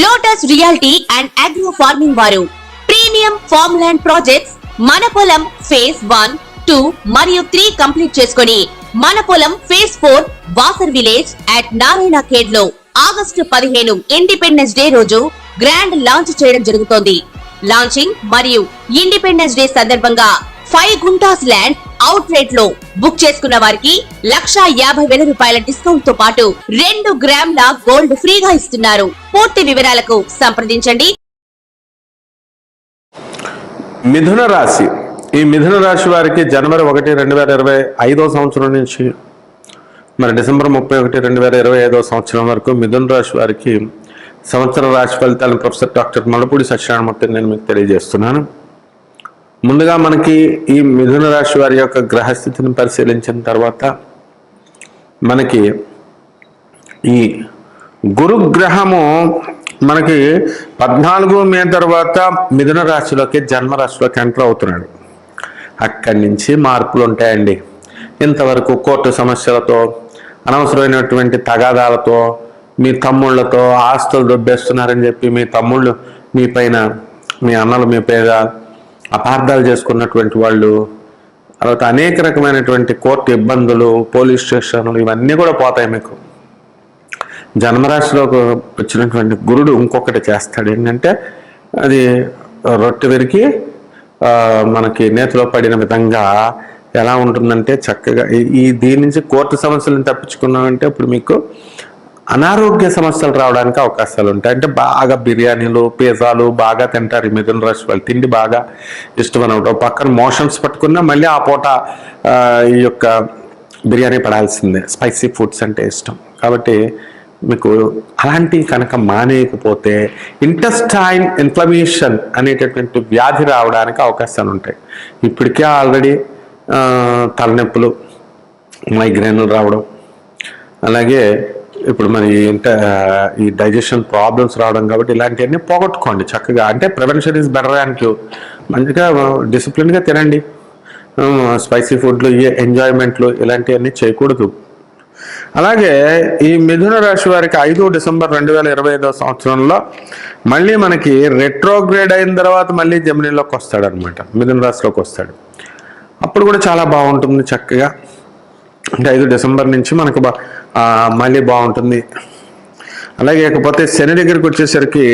Lotus reality and agro farming వారు premium farm land projects మన పొలం ఫేజ్ 1, 2 మరియు 3 కంప్లీట్ చేసుకుని మన పొలం phase 4 Wasar village at Narayana Khed లో ఆగస్టు 15 ఇండిపెండెన్స్ డే రోజు గ్రాండ్ లాంచ్ చేయడం జరుగుతోంది. లాంచింగ్ మరియు ఇండిపెండెన్స్ డే సందర్భంగా 5 గుంటాస్ ల్యాండ్ అవుట్ రేట్ లో బుక్ చేసుకున్న వారికి 1,50,000 రూపాయల డిస్కౌంట్ తో పాటు 2 గ్రాముల గోల్డ్ ఫ్రీగా ఇస్తున్నారు. పూర్తి వివరాలకు సంప్రదించండి. మిథున రాశి. ఈ మిథున రాశి వారికి జనవరి 1, 2025 సంవత్సరం నుంచి మరి డిసెంబర్ 31, 2025 సంవత్సరం వరకు మిథున రాశి వారికి సంవత్సర రాశి ఫలితాలను ప్రొఫెసర్ డాక్టర్ మలపూడి సత్యనారాయణమూర్తి నేను మీకు తెలియజేస్తున్నాను. ముందుగా మనకి ఈ మిథున రాశి వారి యొక్క గ్రహస్థితిని పరిశీలించిన తర్వాత మనకి ఈ గురుగ్రహము మనకి 14 మే తర్వాత మిథున రాశిలోకి జన్మరాశిలోకి ఎంటర్ అవుతున్నాడు. అక్కడి నుంచి మార్పులు ఉంటాయండి. ఇంతవరకు కోర్టు సమస్యలతో, అనవసరమైనటువంటి తగాదాలతో, మీ తమ్ముళ్ళతో ఆస్తులు దొబ్బేస్తున్నారని చెప్పి మీ తమ్ముళ్ళు మీ పైన, మీ అన్నలు మీ పైన అపార్థాలు చేసుకున్నటువంటి వాళ్ళు, తర్వాత అనేక రకమైనటువంటి కోర్టు ఇబ్బందులు, పోలీస్ స్టేషన్లు ఇవన్నీ కూడా పోతాయి. మీకు జన్మరాశిలోకి వచ్చినటువంటి గురుడు ఇంకొకటి చేస్తాడు. ఏంటంటే అది రొట్టె విరికి మనకి నేతిలో పడిన విధంగా ఎలా ఉంటుందంటే చక్కగా దీని నుంచి కోర్టు సమస్యలను తప్పించుకున్నామంటే ఇప్పుడు మీకు అనారోగ్య సమస్యలు రావడానికి అవకాశాలు ఉంటాయి. అంటే బాగా బిర్యానీలు, పిజ్జాలు బాగా తింటారు ఈ మిథున రాశి వాళ్ళు. తిండి బాగా ఇష్టం అనమాట. పక్కన మోషన్స్ పట్టుకున్నా మళ్ళీ ఆ పూట ఈ యొక్క బిర్యానీ పడాల్సిందే. స్పైసీ ఫుడ్స్ అంటే ఇష్టం కాబట్టి మీకు అలాంటివి కనుక మానేయకపోతే ఇంటెస్టైన్ ఇన్ఫ్లమేషన్ అనేటటువంటి వ్యాధి రావడానికి అవకాశాలు ఉంటాయి. ఇప్పటికే ఆల్రెడీ తలనొప్పులు, మైగ్రేన్లు రావడం, అలాగే ఇప్పుడు మరి ఈ డైజెషన్ ప్రాబ్లమ్స్ రావడం కాబట్టి ఇలాంటివన్నీ పోగొట్టుకోండి చక్కగా. అంటే prevention is better and cure. మంచిగా డిసిప్లిన్గా తినండి. స్పైసీ ఫుడ్లు, ఎంజాయ్మెంట్లు ఇలాంటివన్నీ చేయకూడదు. అలాగే ఈ మిథున రాశి వారికి 5 డిసెంబర్ 2025 సంవత్సరంలో మళ్ళీ మనకి రెట్రోగ్రేడ్ అయిన తర్వాత మళ్ళీ జమినీలోకి వస్తాడు అనమాట. మిథున రాశిలోకి వస్తాడు. అప్పుడు కూడా చాలా బాగుంటుంది చక్కగా. అంటే 5 డిసెంబర్ నుంచి మనకు మళ్ళీ బాగుంటుంది. అలాగే ఇకపోతే శని దగ్గరికి వచ్చేసరికి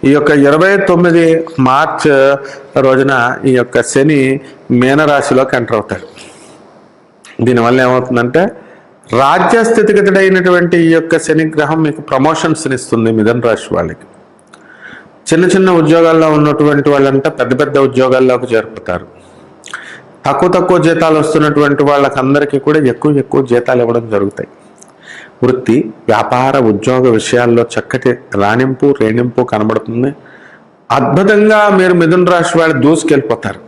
ఈ యొక్క 29 మార్చ్ రోజున ఈ యొక్క శని మీనరాశిలోకి ఎంటర్ అవుతాడు. దీనివల్ల ఏమవుతుందంటే రాజ్యస్థితిగతుడైనటువంటి ఈ యొక్క శని గ్రహం మీకు ప్రమోషన్స్ని ఇస్తుంది మిథున రాశి వాళ్ళకి. చిన్న చిన్న ఉద్యోగాల్లో ఉన్నటువంటి వాళ్ళంతా పెద్ద పెద్ద ఉద్యోగాల్లోకి చేరుపుతారు. తక్కువ జీతాలు వస్తున్నటువంటి వాళ్ళకందరికీ కూడా ఎక్కువ జీతాలు ఇవ్వడం జరుగుతాయి. వృత్తి, వ్యాపార, ఉద్యోగ విషయాల్లో చక్కటి రేణింపు కనబడుతుంది. అద్భుతంగా మీరు మిథున రాశి వాళ్ళు దూసుకెళ్ళిపోతారు.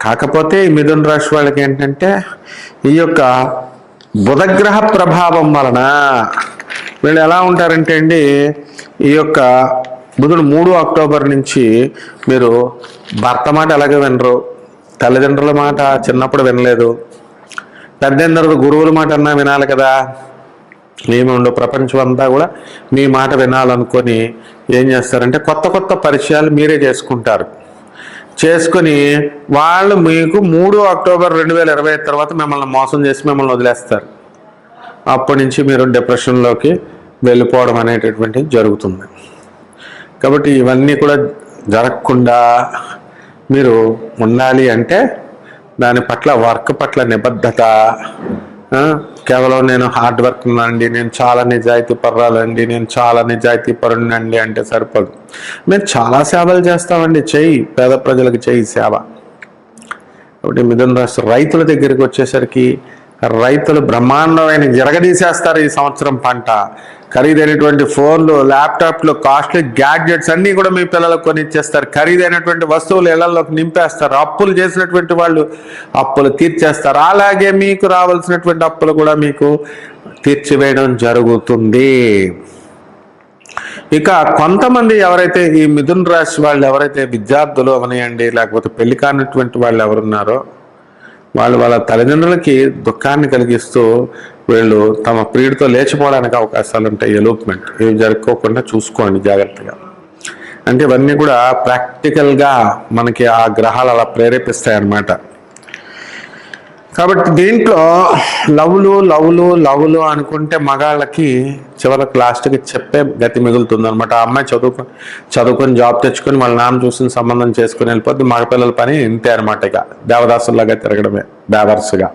కాకపోతే ఈ మిథున రాశి వాళ్ళకి ఏంటంటే ఈ యొక్క బుధగ్రహ ప్రభావం వలన వీళ్ళు ఎలా ఉంటారంటే అండి, ఈ యొక్క బుధుడు 3 అక్టోబర్ నుంచి మీరు భర్త మాట ఎలాగో వినరు, తల్లిదండ్రుల మాట చిన్నప్పుడు వినలేదు, పెద్దయిన తర్వాత గురువుల మాట అన్నా వినాలి కదా. ఏముండో ప్రపంచం అంతా కూడా మీ మాట వినాలనుకొని ఏం చేస్తారంటే కొత్త పరిచయాలు మీరే చేసుకొని వాళ్ళు మీకు 3 అక్టోబర్ 2025 తర్వాత మిమ్మల్ని మోసం చేసి మిమ్మల్ని వదిలేస్తారు. అప్పటి నుంచి మీరు డిప్రెషన్లోకి వెళ్ళిపోవడం అనేటటువంటిది జరుగుతుంది. కాబట్టి ఇవన్నీ కూడా జరగకుండా మీరు ఉండాలి అంటే దాని పట్ల వర్క్ పట్ల నిబద్ధత, కేవలం నేను హార్డ్ వర్క్ ఉన్నానండి, నేను చాలా నిజాయితీ పర్రాలండి, నేను చాలా నిజాయితీ పరునండి అంటే సరిపడు. మేము చాలా సేవలు చేస్తామండి, చెయ్యి, పేద ప్రజలకు చెయ్యి సేవ. కాబట్టి మిథున రాశి రైతుల దగ్గరికి వచ్చేసరికి రైతులు బ్రహ్మాండమైన జరగదీసేస్తారు ఈ సంవత్సరం పంట. ఖరీదైనటువంటి ఫోన్లు, ల్యాప్టాప్లు, కాస్ట్లీ గ్యాడ్జెట్స్ అన్నీ కూడా మీ పిల్లలకు కొనిచ్చేస్తారు. ఖరీదైనటువంటి వస్తువులు ఇళ్లలోకి నింపేస్తారు. అప్పులు చేసినటువంటి వాళ్ళు అప్పులు తీర్చేస్తారు. అలాగే మీకు రావాల్సినటువంటి అప్పులు కూడా మీకు తీర్చివేయడం జరుగుతుంది. ఇక కొంతమంది ఎవరైతే ఈ మిథున రాశి వాళ్ళు ఎవరైతే విద్యార్థులు అవనియండి, లేకపోతే పెళ్లి కానిటువంటి వాళ్ళు ఎవరున్నారో వాళ్ళ తల్లిదండ్రులకి దుఃఖాన్ని కలిగిస్తూ వీళ్ళు తమ ప్రియుడితో లేచిపోవడానికి అవకాశాలు ఉంటాయి. ఎలూప్మెంట్ ఇవి జరుపుకోకుండా చూసుకోండి జాగ్రత్తగా. అంటే ఇవన్నీ కూడా ప్రాక్టికల్గా మనకి ఆ గ్రహాలు అలా ప్రేరేపిస్తాయి అన్నమాట. కాబట్టి దీంట్లో లవ్లు అనుకుంటే మగాళ్ళకి చివరికి లాస్ట్కి చెప్పే గతి మిగులుతుంది అనమాట. ఆ అమ్మాయి చదువుకొని జాబ్ తెచ్చుకొని వాళ్ళ నాన్న చూసిన సంబంధం చేసుకుని వెళ్ళిపోద్ది. మగపిల్లల పని ఇంతే అనమాట. ఇక దేవదాసుల్లాగా తిరగడమే బేవర్స్గా.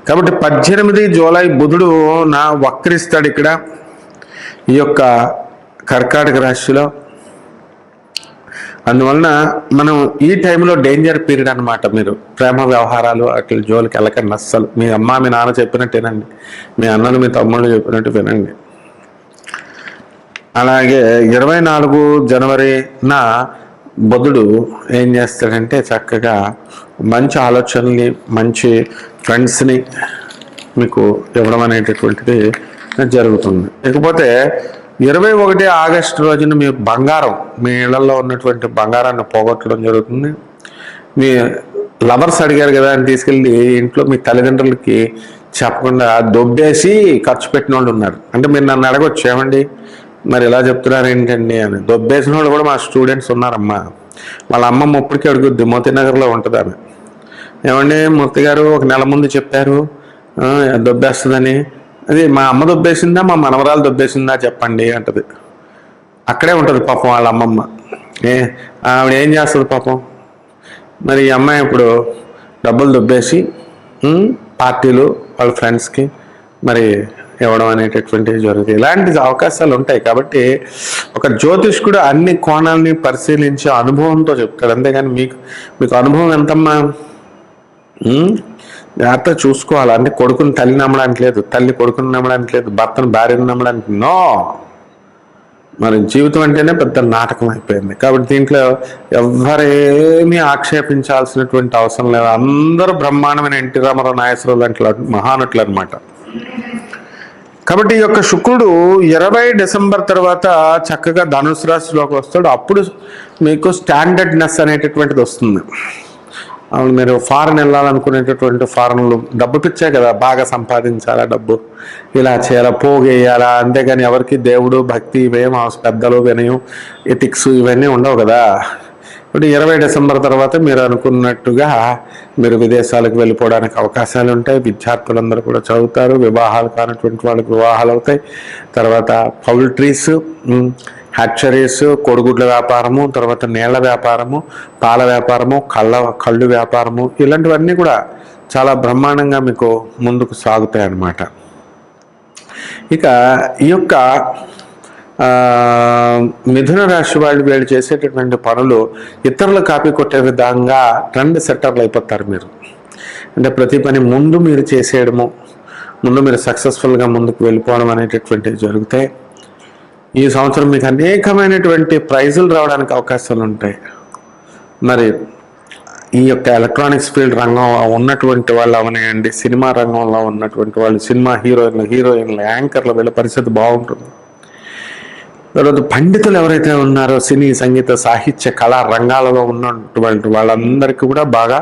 కాబట్టి 18 జూలై బుధుడు వక్రిస్తాడు ఇక్కడ ఈ యొక్క కర్కాటక రాశిలో. అందువలన మనం ఈ టైంలో డేంజర్ పీరియడ్ అనమాట. మీరు ప్రేమ వ్యవహారాలు అట్లా జోలికి వెళ్ళకండి అస్సలు. మీ అమ్మ మీ నాన్న చెప్పినట్టు వినండి, మీ అన్నలు మీ తమ్ముళ్ళు చెప్పినట్టు వినండి. అలాగే 24 జనవరిన బుధుడు ఏం చేస్తాడంటే చక్కగా మంచి ఆలోచనల్ని మంచి ఫ్రెండ్స్ని మీకు ఇవ్వడం అనేటటువంటిది జరుగుతుంది. ఇకపోతే 21 ఆగస్టు రోజున మీ బంగారం, మీ ఇళ్లలో ఉన్నటువంటి బంగారాన్ని పోగొట్టడం జరుగుతుంది. మీ లవర్స్ అడిగారు కదా అని తీసుకెళ్ళి ఇంట్లో మీ తల్లిదండ్రులకి చెప్పకుండా దొబ్బేసి ఖర్చు పెట్టిన వాళ్ళు ఉన్నారు. అంటే మీరు నన్ను అడగొచ్చు, ఏమండి మరి ఇలా చెప్తున్నారు ఏంటండి అని. దొబ్బేసిన వాళ్ళు కూడా మా స్టూడెంట్స్ ఉన్నారమ్మా. వాళ్ళ అమ్మమ్మ ఇప్పటికీ అడుగుద్ది, మోతీనగర్లో ఉంటుంది ఆమె. ఏమండి మూర్తి గారు ఒక నెల ముందు చెప్పారు దొబ్బేస్తుందని. అది మా అమ్మ దొబ్బేసిందా మా మనవరాలు దొబ్బేసిందా చెప్పండి అంటది. అక్కడే ఉంటుంది పాపం వాళ్ళ అమ్మమ్మ. ఆవిడ ఏం చేస్తుంది పాపం. మరి ఈ అమ్మాయి ఇప్పుడు డబ్బులు దొబ్బేసి పార్టీలు వాళ్ళ ఫ్రెండ్స్కి మరి ఇవ్వడం అనేటటువంటివి జరుగుతాయి. ఇలాంటి అవకాశాలు ఉంటాయి. కాబట్టి ఒక జ్యోతిష్కుడు అన్ని కోణాలని పరిశీలించి అనుభవంతో చెప్తాడు. అంతేగాని మీకు అనుభవం ఎంతమ్మా, జాగ్రత్తగా చూసుకోవాలి. అంటే కొడుకుని తల్లి నమ్మడానికి లేదు, తల్లి కొడుకుని నమ్మడానికి లేదు, భర్తను భార్యను నమ్మడానికి నో. మరి జీవితం అంటేనే పెద్ద నాటకం అయిపోయింది. కాబట్టి దీంట్లో ఎవరేమీ ఆక్షేపించాల్సినటువంటి అవసరం లేదు. అందరూ బ్రహ్మాండమైన ఎన్టీ రామారావు, నాగేశ్వరరావు లాంటి మహానటులు అనమాట. కాబట్టి ఈ యొక్క శుక్రుడు 20 డిసెంబర్ తర్వాత చక్కగా ధనుసు రాశిలోకి వస్తాడు. అప్పుడు మీకు స్టాండర్డ్నెస్ అనేటటువంటిది వస్తుంది. అవును, మీరు ఫారెన్ వెళ్ళాలనుకునేటటువంటి ఫారెన్లు డబ్బు పిచ్చే కదా, బాగా సంపాదించాలా, డబ్బు ఇలా చేయాలా, పోగేయాలా. అంతేగాని ఎవరికి దేవుడు భక్తి ఇవేం పెద్దలు వినయం ఎథిక్స్ ఇవన్నీ ఉండవు కదా. ఇప్పుడు 20 డిసెంబర్ తర్వాత మీరు అనుకున్నట్టుగా మీరు విదేశాలకు వెళ్ళిపోవడానికి అవకాశాలు ఉంటాయి. విద్యార్థులందరూ కూడా చదువుతారు. వివాహాలు కానటువంటి వాళ్ళకి వివాహాలు అవుతాయి. తర్వాత పౌల్ట్రీస్, హ్యాచరీస్, కోడిగుడ్ల వ్యాపారము, తర్వాత నీళ్ల వ్యాపారము, పాల వ్యాపారము, కళ్ళు వ్యాపారము, ఇలాంటివన్నీ కూడా చాలా బ్రహ్మాండంగా మీకు ముందుకు సాగుతాయి అన్నమాట. ఇక ఈ యొక్క మిథున రాశి వీళ్ళు చేసేటటువంటి పనులు ఇతరులు కాపీ కొట్టే విధంగా ట్రెండ్ సెట్టర్లు అయిపోతారు మీరు. అంటే ప్రతి పని ముందు మీరు చేసేయడము, ముందు మీరు సక్సెస్ఫుల్గా ముందుకు వెళ్ళిపోవడం అనేటటువంటివి జరుగుతాయి. ఈ సంవత్సరం మీకు అనేకమైనటువంటి ప్రైజులు రావడానికి అవకాశాలు ఉంటాయి. మరి ఈ యొక్క ఎలక్ట్రానిక్స్ ఫీల్డ్ రంగం ఉన్నటువంటి వాళ్ళు అవనేయండి, సినిమా రంగంలో ఉన్నటువంటి వాళ్ళు, సినిమా హీరోయిన్లు, యాంకర్లు, వీళ్ళ పరిస్థితి బాగుంటుంది. తర్వాత పండితులు ఎవరైతే ఉన్నారో సినీ, సంగీత, సాహిత్య, కళా రంగాలలో ఉన్నటువంటి వాళ్ళందరికీ కూడా బాగా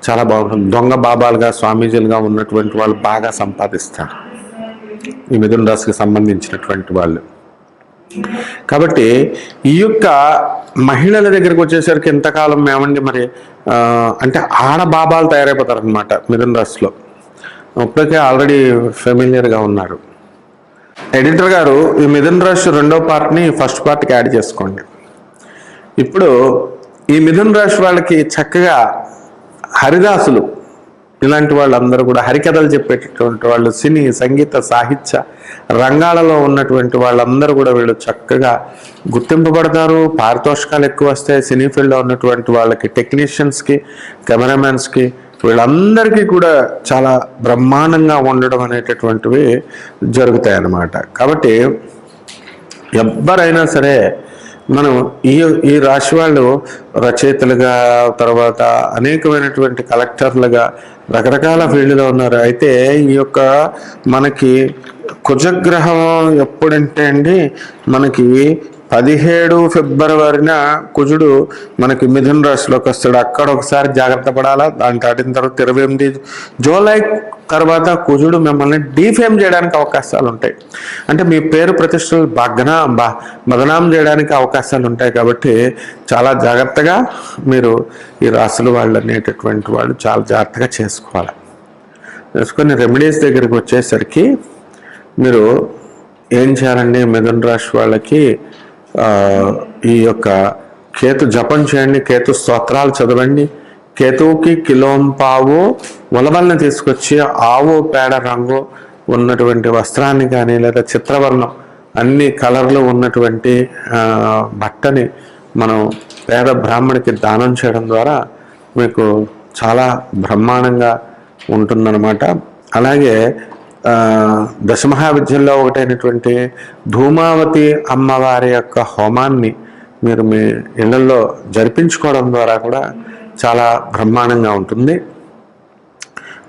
చాలా బాగుంటుంది. దొంగ బాబాలుగా, స్వామీజీలుగా ఉన్నటువంటి వాళ్ళు బాగా సంపాదిస్తారు ఈ మిథున రాశికి సంబంధించినటువంటి వాళ్ళు. కాబట్టి ఈ యొక్క మహిళల దగ్గరికి వచ్చేసరికి ఎంతకాలం ఏమండి మరి అంటే ఆడబాబాలు తయారైపోతారు అనమాట మిథున రాశిలో. ఇప్పటికే ఆల్రెడీ ఫెమిలియర్గా ఉన్నారు. ఎడిటర్ గారు ఈ మిథున రాశి 2వ పార్ట్ని ఫస్ట్ పార్ట్కి యాడ్ చేసుకోండి. ఇప్పుడు ఈ మిథున రాశి వాళ్ళకి చక్కగా హరిదాసులు ఇలాంటి వాళ్ళందరూ కూడా హరికథలు చెప్పేటటువంటి వాళ్ళు, సినీ, సంగీత, సాహిత్య రంగాలలో ఉన్నటువంటి వాళ్ళందరూ కూడా వీళ్ళు చక్కగా గుర్తింపబడతారు. పారితోషికాలు ఎక్కువ వస్తాయి. సినీ ఫీల్డ్లో ఉన్నటువంటి వాళ్ళకి, టెక్నీషియన్స్కి, కెమెరామెన్స్కి, వీళ్ళందరికీ కూడా చాలా బ్రహ్మాండంగా ఉండడం అనేటటువంటివి జరుగుతాయి అన్నమాట. కాబట్టి ఎవరైనా సరే మనం ఈ రాశి వాళ్ళు రచయితలుగా, తర్వాత అనేకమైనటువంటి కలెక్టర్లుగా రకరకాల ఫీల్డ్లో ఉన్నారు. అయితే ఈ యొక్క మనకి కుజగ్రహం ఎప్పుడంటే అండి మనకి 17 ఫిబ్రవరిన కుజుడు మనకి మిథున రాశిలోకి వస్తాడు. అక్కడ ఒకసారి జాగ్రత్త పడాలా. దాని దాటిన తర్వాత 28 జూలై తర్వాత కుజుడు మిమ్మల్ని డీఫేమ్ చేయడానికి అవకాశాలు ఉంటాయి. అంటే మీ పేరు ప్రతిష్టలు బదనాం చేయడానికి అవకాశాలు ఉంటాయి. కాబట్టి చాలా జాగ్రత్తగా మీరు ఈ రాశుల వాళ్ళు అనేటటువంటి వాళ్ళు చాలా జాగ్రత్తగా చేసుకొని రెమెడీస్ దగ్గరికి వచ్చేసరికి మీరు ఏం చేయాలండి? మిథున రాశి వాళ్ళకి ఈ యొక్క కేతు జపం చేయండి, కేతు స్తోత్రాలు చదవండి. కేతువుకి కిలోంపావు ఉలవల్ని తీసుకొచ్చి ఆవు పేడ రంగు ఉన్నటువంటి వస్త్రాన్ని కానీ లేదా చిత్రవర్ణం అన్ని కలర్లు ఉన్నటువంటి బట్టని మనం పేద బ్రాహ్మడికి దానం చేయడం ద్వారా మీకు చాలా బ్రహ్మాండంగా ఉంటుందన్నమాట. అలాగే దశమహావిద్యల్లో ఒకటైనటువంటి ధూమావతి అమ్మవారి యొక్క హోమాన్ని మీరు మీ ఇళ్లలో జరిపించుకోవడం ద్వారా కూడా చాలా బ్రహ్మాండంగా ఉంటుంది.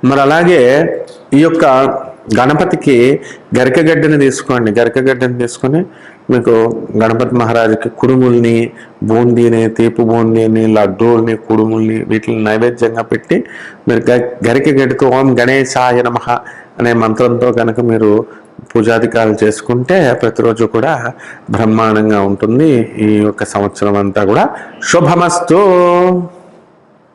మరి అలాగే ఈ యొక్క గణపతికి గరికగడ్డని తీసుకోండి. గరికగడ్డని తీసుకొని మీకు గణపతి మహారాజుకి కుడుముల్ని, బూందీని, తీపు బూందీని, లడ్డూల్ని, కుడుముల్ని వీటిని నైవేద్యంగా పెట్టి మీరు గరికగడ్డతో ఓం గణేశాయ నమః అనే మంత్రంతో కనుక మీరు పూజాధికారులు చేసుకుంటే ప్రతిరోజు కూడా బ్రహ్మాండంగా ఉంటుంది. ఈ యొక్క సంవత్సరం అంతా కూడా శుభమస్తు.